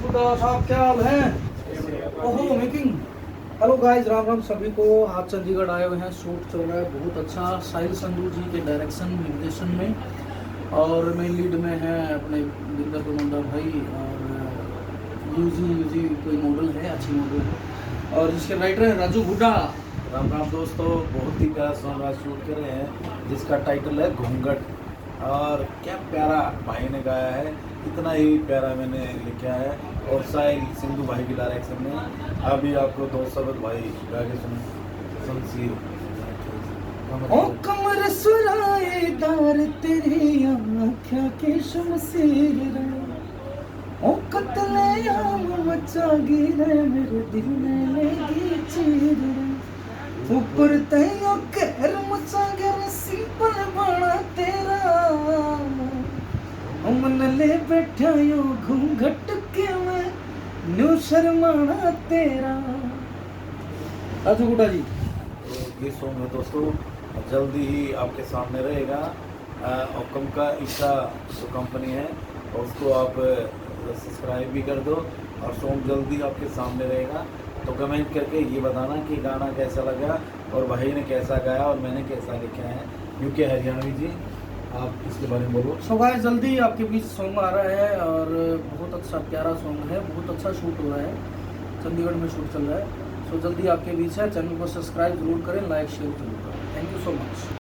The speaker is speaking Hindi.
बुड्ढा साहब क्या हाल है? ओहो making. Hello guys, Ram Ram सभी को। आज चंडीगढ़ आए हुए हैं, शूट चल रहा है बहुत अच्छा साहिल संधू जी के डायरेक्शन निर्देशन में, और मेन लीड में है अपने बिंदर कुमार भाई, और यूजी कोई मॉडल है, अच्छी मॉडल, और जिसके राइटर है राजू बुड्ढा। राम राम दोस्तों, बहुत ही प्यारा सॉन्ग आज शूट कर रहे हैं जिसका टाइटल है घूंघट। और क्या प्यारा भाई ने गाया है, इतना ही प्यारा मैंने लिखा है, और साहिल सिंधु भाई की डायरेक्शन में। अभी आपको दो शब्द भाई गा के सुनसी। ओ कमर सुराएदार तेरी आँखों के शमशीर रे, ओ कत्ले आम मचा गिरे मेरे दिल में लगी चीर रे, ऊपर तैयो कहर मचा गर सिंपल बना तेरा, मन ले बैठा यो घूंघट के मैं न्यू शर्माना तेरा। राजू गुड्डा जी, तो ये सॉन्ग है दोस्तों, जल्दी ही आपके सामने रहेगा। ऑकम का ईशा जो कंपनी है, और उसको आप सब्सक्राइब भी कर दो, और सॉन्ग जल्दी आपके सामने रहेगा। तो कमेंट करके ये बताना कि गाना कैसा लगा, और भाई ने कैसा गाया, और मैंने कैसा लिखा है। यूके हरियाणवी जी, आप इसके बारे में बोलो। सो गाइस, जल्दी आपके बीच सॉन्ग आ रहा है, और बहुत अच्छा प्यारा सॉन्ग है, बहुत अच्छा शूट हो रहा है, चंडीगढ़ में शूट चल रहा है। सो जल्दी आपके बीच है, चैनल को सब्सक्राइब जरूर करें, लाइक शेयर जरूर करें। Thank you so much.